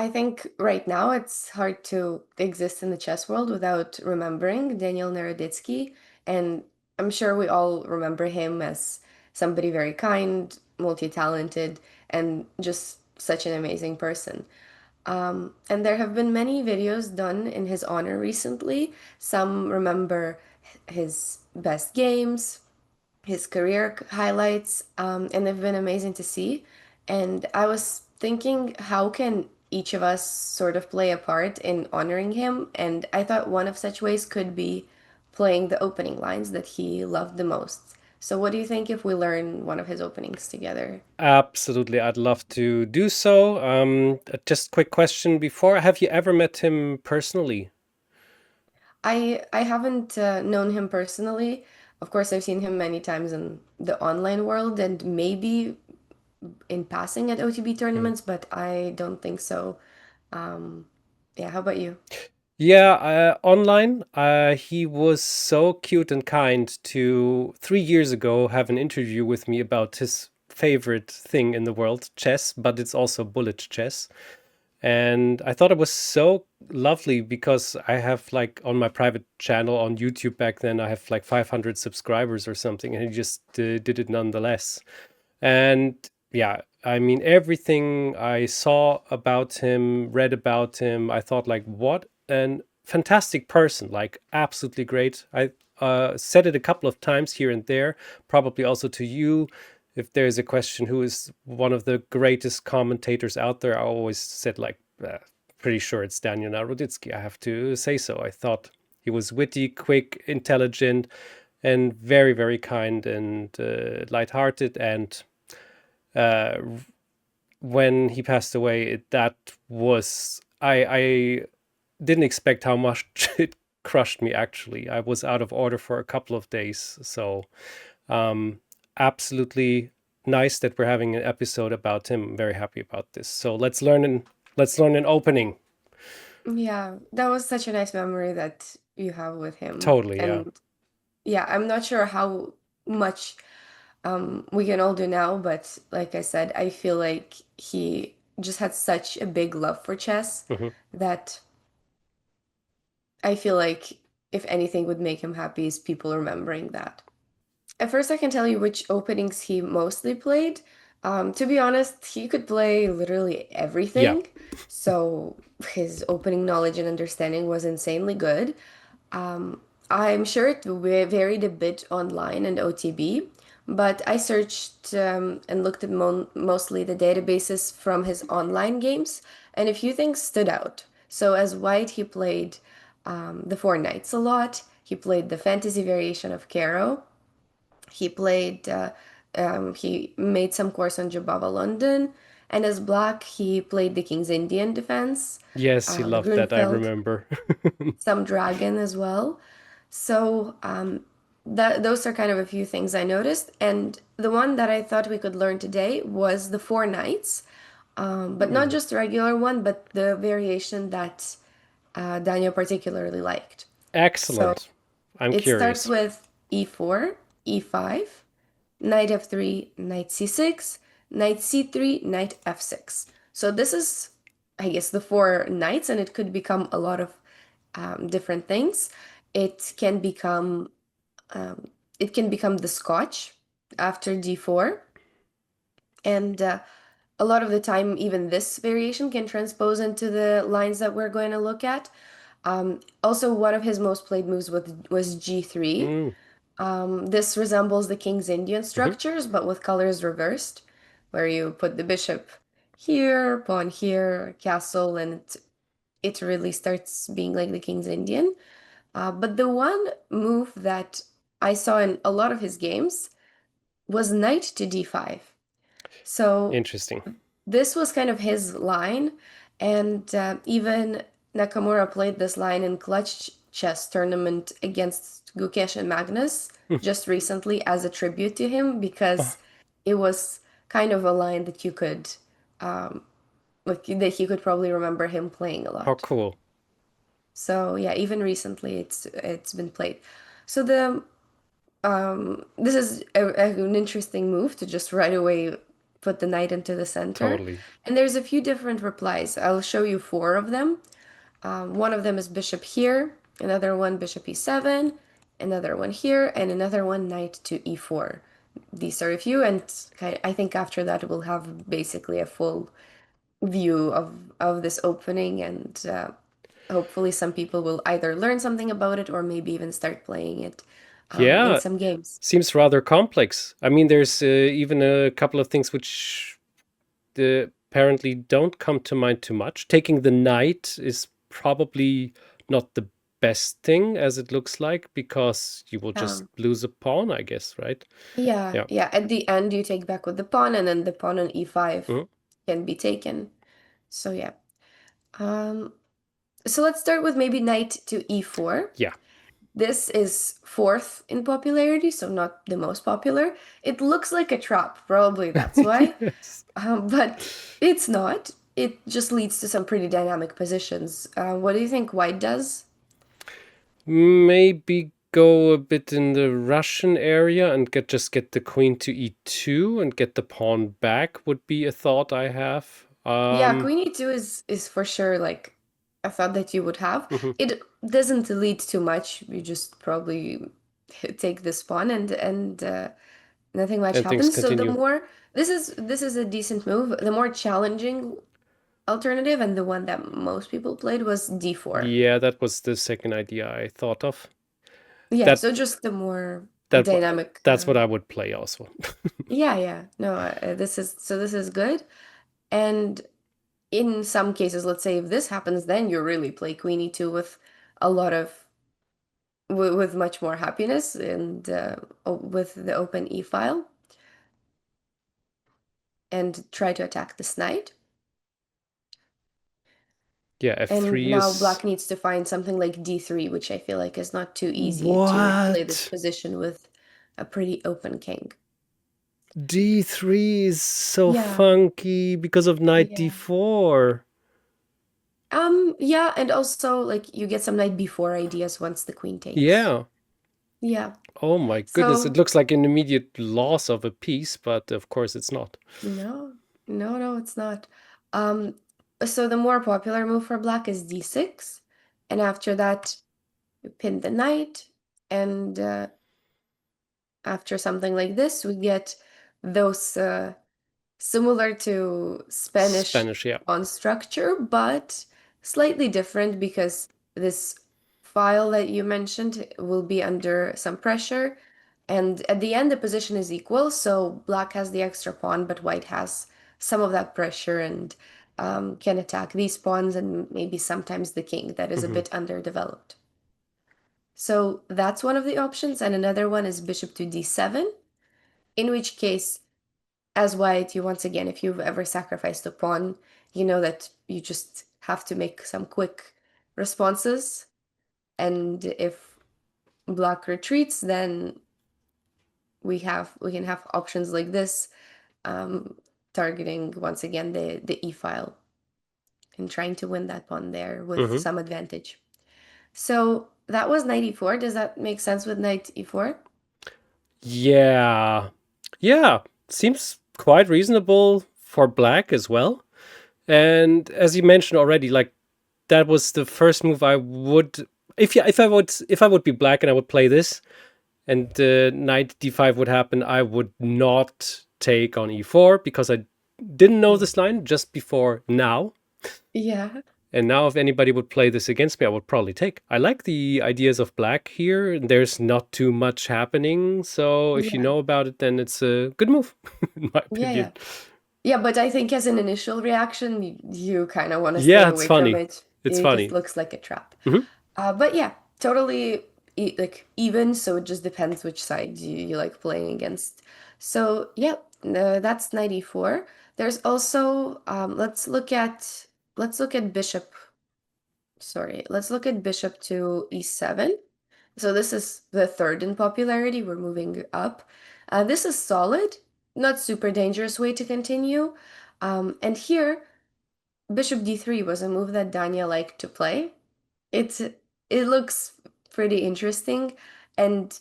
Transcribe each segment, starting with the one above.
I think right now it's hard to exist in the chess world without remembering Daniel Naroditsky. And I'm sure we all remember him as somebody very kind, multi-talented, and just such an amazing person. And there have been many videos done in his honor recently. Some remember his best games, his career highlights, and they've been amazing to see. And I was thinking, how can each of us sort of play a part in honoring him? And I thought one of such ways could be playing the opening lines that he loved the most. So, what do you think if we learn one of his openings together? Absolutely, I'd love to do so. Just quick question before. Have you ever met him personally? I haven't known him personally. Of course, I've seen him many times in the online world and maybe in passing at OTB Mm. tournaments, but I don't think so. Um, yeah, how about you? Yeah, online. He was so cute and kind to 3 years ago have an interview with me about his favorite thing in the world, chess, but it's also bullet chess. And I thought it was so lovely because I have like on my private channel on YouTube back then, I have like 500 subscribers or something, and he just did it nonetheless. And yeah, I mean, everything I saw about him, read about him, I thought, like, what an fantastic person, like, absolutely great. I said it a couple of times here and there, probably also to you. If there's a question, who is one of the greatest commentators out there, I always said, like, pretty sure it's Daniel Naroditsky. I have to say so. I thought he was witty, quick, intelligent, and very, very kind and lighthearted. And uh, when he passed away, that was I didn't expect how much it crushed me. Actually, I was out of order for a couple of days, so um, absolutely nice that we're having an episode about him. I'm very happy about this. So let's learn an opening. Yeah, that was such a nice memory that you have with him. Totally, yeah. And yeah, I'm not sure how much we can all do now, but like I said, I feel like he just had such a big love for chess Hmm. that I feel like if anything would make him happy is people remembering that. At first, I can tell you which openings he mostly played. To be honest, he could play literally Yeah, everything. So his opening knowledge and understanding was insanely good. Um, I'm sure it varied a bit online and OTB, but I searched and looked at mostly the databases from his online games, and a few things stood out. So as white, he played the Four Knights a lot. He played the fantasy variation of Caro. He played, he made some course on Jabava London, and as black, he played the King's Indian defense, yes, he the loved that. I Grunfeld, remember. some dragon as well. So that those are kind of a few things I noticed. And the one that I thought we could learn today was the Four Knights, but not Hmm. just the regular one, but the variation that Danya particularly liked. So Excellent. I'm it starts curious. with e4, e5, knight f3, knight c6, knight c3, knight f6. So this is, I guess, the four knights, and it could become a lot of different things. It can become um, it can become the Scotch after d4, and a lot of the time, even this variation can transpose into the lines that we're going to look at. Also, one of his most played moves was g3. Mm. This resembles the King's Indian Hmm. structures, but with colors reversed, where you put the bishop here, pawn here, castle, and it really starts being like the King's Indian. But the one move that I saw in a lot of his games was knight to d5. So Interesting. this was kind of his line, and even Nakamura played this line in clutch chess tournament against Gukesh and Magnus just recently as a tribute to him because it was kind of a line that you could like that he could probably remember him playing a How lot. cool. So yeah, even recently it's been played. So the this is an interesting move to just right away put the knight into the center. Totally. And there's a few different replies. I'll show you four of them. One of them is bishop here, another one bishop e7, another one here, and another one knight to e4. These are a few, and I think after that we'll have basically a full view of this opening, and hopefully some people will either learn something about it or maybe even start playing it in Yeah, some games. seems rather complex. I mean, there's even a couple of things which apparently don't come to mind too much. Taking the knight is probably not the best thing as it looks like because you will just Um, lose a pawn, I guess, right? yeah, Yeah. yeah. At the end, you take back with the pawn, and then the pawn on e5 Mhm. can be taken. So yeah. Um, so let's start with maybe knight to e4. Yeah. This is fourth in popularity, so not the most popular. It looks like a trap, probably that's why, Yes. but it's not. It just leads to some pretty dynamic positions. What do you think white does? Maybe go a bit in the Russian area and get the queen to e2 and get the pawn back would be a thought I have. Yeah, queen e2 is for sure like a thought that you would have. Mhm. It doesn't lead too much. You just probably take this pawn and nothing much And things happens. So the continue. more this is a decent move. The more challenging alternative and the one that most people played was d4. Yeah, that was the second idea I thought of. Yeah, That so just the more that dynamic. that's what I would play also. Yeah, yeah. No, this is good. And in some cases, let's say if this happens, then you really play queen e2 with a lot of with much more happiness and with the open e file and try to attack this knight. Yeah, And f3 now is black needs to find something like d3, which I feel like is not too easy to play this what? position with a pretty open king. D3 is so Yeah, funky because of knight yeah. d4. Yeah, and also like you get some knight before ideas once the queen takes. Yeah. Yeah. Oh my goodness, it So looks like an immediate loss of a piece, but of course it's not. no, no, it's not. Um, so the more popular move for black is d6, and after that you pin the knight, and after something like this, we get those similar to Spanish Spanish, yeah. pawn structure, but slightly different because this file that you mentioned will be under some pressure. And at the end, the position is equal, so black has the extra pawn, but white has some of that pressure and can attack these pawns and maybe sometimes the king that is a Hmm. bit underdeveloped. So that's one of the options, and another one is bishop to d7, in which case as white, you once again, if you've ever sacrificed a pawn, you know that you just have to make some quick responses. And if black retreats, then we can have options like this, um, targeting once again the e file and trying to win that pawn there with Hmm. some advantage. So that was knight e4. Does that make sense with knight e4? Yeah. Yeah. Seems quite reasonable for black as well. And as you mentioned already, like that was the first move I would if I would be black and I would play this and knight d5 would happen, I would not take on e4 because I didn't know Yeah. this line just before now. Yeah. And now, if anybody would play this against me, I would probably take. I like the ideas of black here. There's not too much happening. So if you Yeah. know about it, then it's a good move, in my Yeah, opinion. yeah. Yeah, but I think as an initial reaction, you kind of want to stay Yeah, it's away from funny. it. It's It just funny. looks like a trap. Hmm. But yeah, totally like even, so it just depends which side you like playing against. So yeah, that's 94. There's also let's look at bishop, sorry, let's look at bishop to e7. So this is the third in popularity. We're moving up. This is solid, not super dangerous way to continue. And here, bishop d3 was a move that Danya liked to play. It looks pretty interesting, and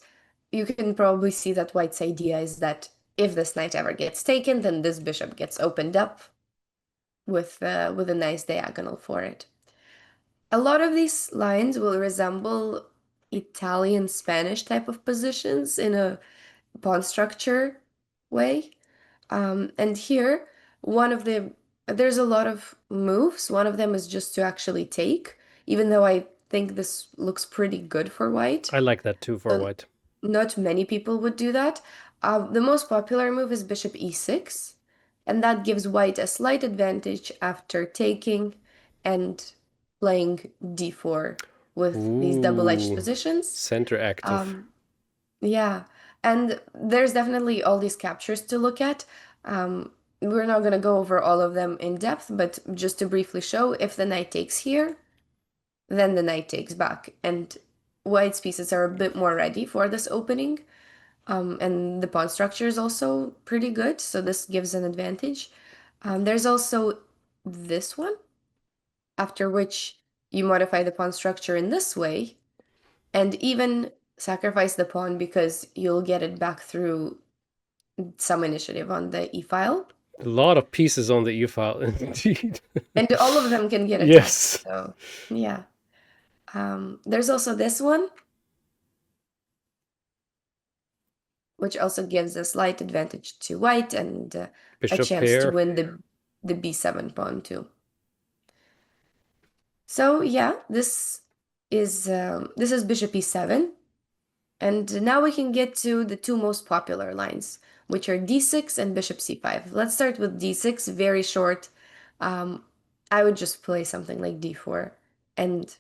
you can probably see that White's idea is that if this knight ever gets taken, then this bishop gets opened up with a nice diagonal for it. A lot of these lines will resemble Italian Spanish type of positions in a pawn structure way. And here, one of the there's a lot of moves. One of them is just to actually take, even though I think this looks pretty good for white. I like that too for So white. not many people would do that. The most popular move is bishop e6, and that gives white a slight advantage after taking and playing d4 with these double-edged Ooh, positions. center active. Um, yeah, and there's definitely all these captures to look at. We're not going to go over all of them in depth, but just to briefly show, if the knight takes here, then the knight takes back, and white's pieces are a bit more ready for this opening. And the pawn structure is also pretty good, so this gives an advantage. There's also this one, after which you modify the pawn structure in this way, and even sacrifice the pawn because you'll get it back through some initiative on the e-file. A lot of pieces on the e-file, indeed. And all of them can get attacked, Yes. so yeah. There's also this one, which also gives a slight advantage to white and a Bishop chance to pair. win the b7 pawn too. So yeah, this is bishop e7, and now we can get to the two most popular lines, which are d6 and bishop c5. Let's start with d6, very short. Um, I would just play something like d4 and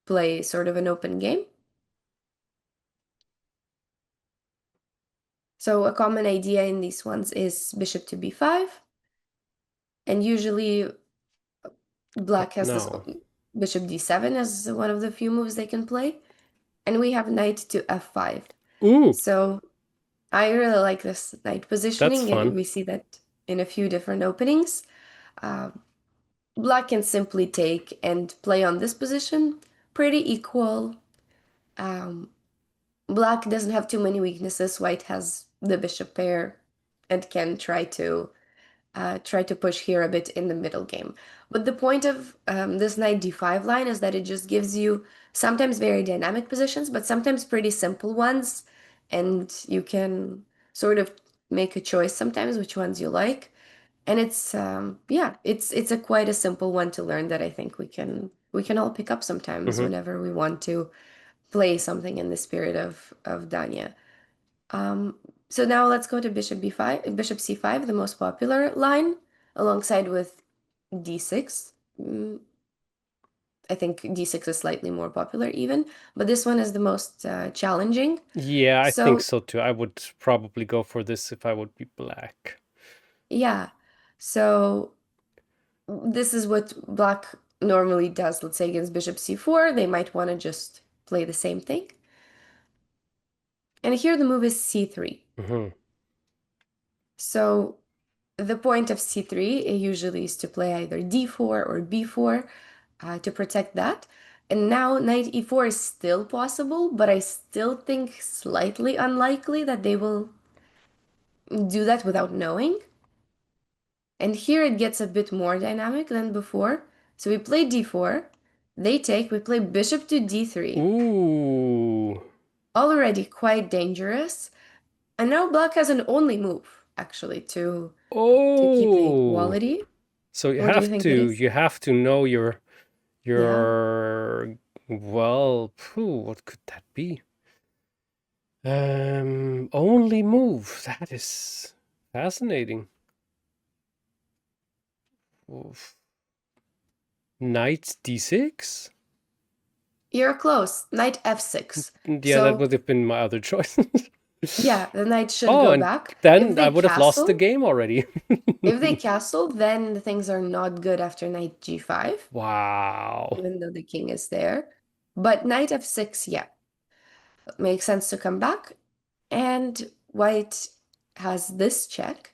play sort of an open game. So a common idea in these ones is bishop to b5, and usually black has this Now. bishop d7 as one of the few moves they can play, and we have knight to f5. Ooh, So I really like this knight that's positioning, and fun. we see that in a few different openings. Uh, Black can simply take and play on this position, pretty equal. Um, Black doesn't have too many weaknesses. White has the bishop pair and can try to push here a bit in the middle game. But the point of this knight d5 line is that it just gives you sometimes very dynamic positions, but sometimes pretty simple ones, and you can sort of make a choice sometimes which ones you like. And it's yeah, it's a quite a simple one to learn that I think we can all pick up sometimes Hmm. whenever we want to play something in the spirit of Danya. Um, so now let's go to bishop c5, the most popular line, alongside with d6. I think d6 is slightly more popular even, but this one is the most challenging. Yeah, I think So so too. I would probably go for this if I would be black. yeah, so this is what black normally does. Let's say against bishop c4, they might want to just play the same thing. And here the move is c3. Hmm. So the point of c3 usually is to play either d4 or b4 to protect that. And now knight e4 is still possible, but I still think slightly unlikely that they will do that without knowing. And here it gets a bit more dynamic than before. So we play d4, they take, we play bishop to d3. Ooh. Already quite dangerous. And now black has an only move, actually, to keep the Oh. equality. So What do you think it is? you have to know Yeah. your well, what could that be? Only move. That is fascinating. Oof. Knight d6? You're close. Knight f6. Yeah, that So, would have been my other choice. yeah, the knight should Oh, go and back. If then I they would have lost the castle, game already. then things are not good after knight g5, Wow. even though the king is there. But knight f6, yeah, makes sense to come back. And white has this check.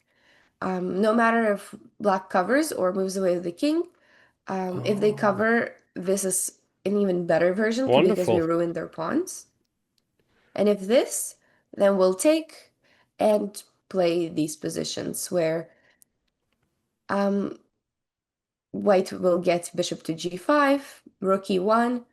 No matter if black covers or moves away with the king, if they Oh, cover, this is an even better version because we wonderful. ruin their pawns. And if this, then we'll take, and play these positions where um, white will get bishop to g5, rook e1,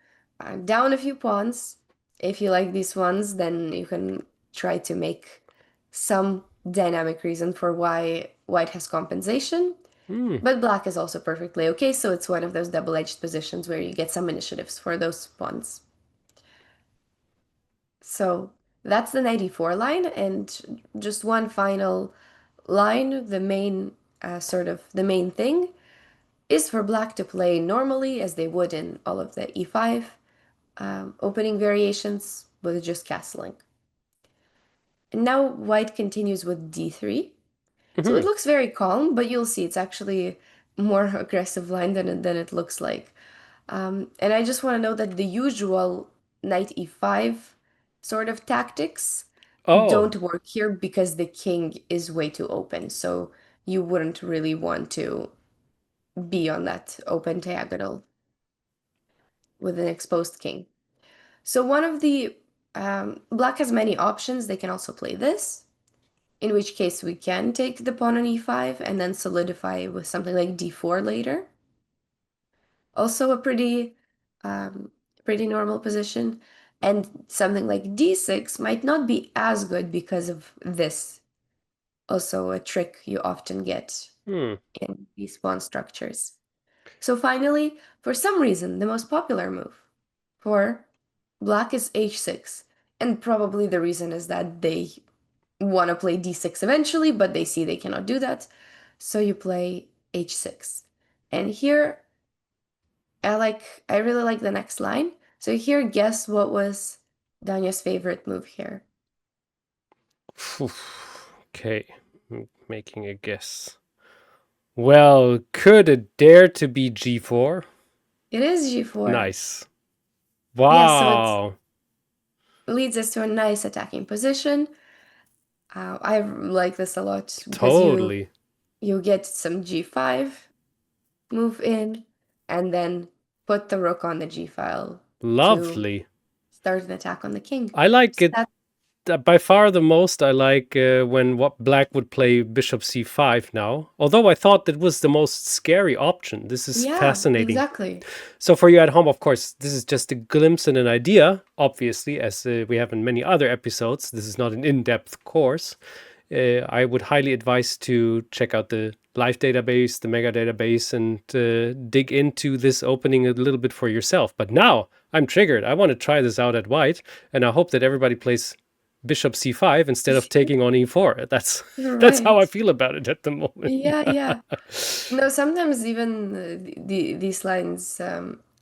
down a few pawns. If you like these ones, then you can try to make some dynamic reason for why white has compensation. Hmm. But black is also perfectly okay, so it's one of those double-edged positions where you get some initiatives for those pawns. So that's the 94 line, and just one final line, the main sort of the main thing is for black to play normally as they would in all of the e5 opening variations with just castling. And now white continues with d3. So it Hmm. looks very calm, but you'll see it's actually more aggressive line than it looks like. And I just want to know that the usual knight e5 sort of tactics Oh. don't work here because the king is way too open. So you wouldn't really want to be on that open diagonal with an exposed king. So one of the black has many options. They can also play this, in which case we can take the pawn on e5 and then solidify with something like d4 later. Also a um, pretty normal position. And something like d6 might not be as good because of this. Also a trick you often get Hmm. in these pawn structures. So finally, for some reason, the most popular move for black is h6. And probably the reason is that they want to play d6 eventually, but they see they cannot do that. So you play h6. And here I really like the next line. So here, guess what was Danya's favorite move here? Phew. Okay. Making a guess. Well, could it dare to be g4? It is g4. Nice. Yeah, so it Wow. leads us to a nice attacking position. I like this a lot because Totally. you get some g5, move in, and then put the rook on the g file to Lovely. start an attack on the king. I like So it that, by far the most. I like when what black would play bishop c5 now. Although I thought that was the most scary option. This is yeah, fascinating. exactly. So for you at home, of course, this is just a glimpse and an idea, obviously, as we have in many other episodes. This is not an in-depth course. I would highly advise to check out the live database, the mega database, and dig into this opening a little bit for yourself. But now I'm triggered. I want to try this out at white, and I hope that everybody plays bishop c5 instead of taking on e4. That's You're that's how I right. feel about it at the moment. Yeah, yeah. No, sometimes even these lines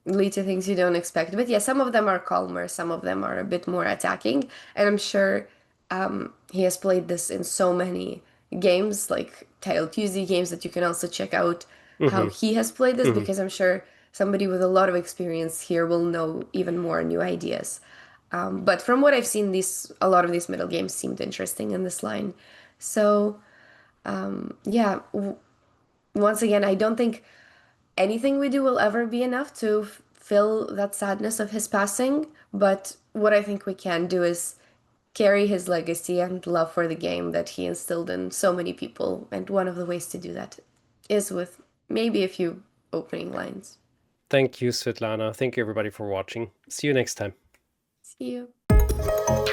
lead to things you don't expect. But yeah, some of them are calmer, some of them are a bit more attacking. And I'm sure he has played this in so many games, like Title Tuesday games, that you can also check out how Hmm. he has played this, Hmm. because I'm sure somebody with a lot of experience here will know even more new ideas. But from what I've seen, a lot of these middle games seemed interesting in this line. So yeah, once again, I don't think anything we do will ever be enough to fill that sadness of his passing. But what I think we can do is carry his legacy and love for the game that he instilled in so many people. And one of the ways to do that is with maybe a few opening lines. Thank you, Svetlana. Thank you, everybody, for watching. See you next time. See you.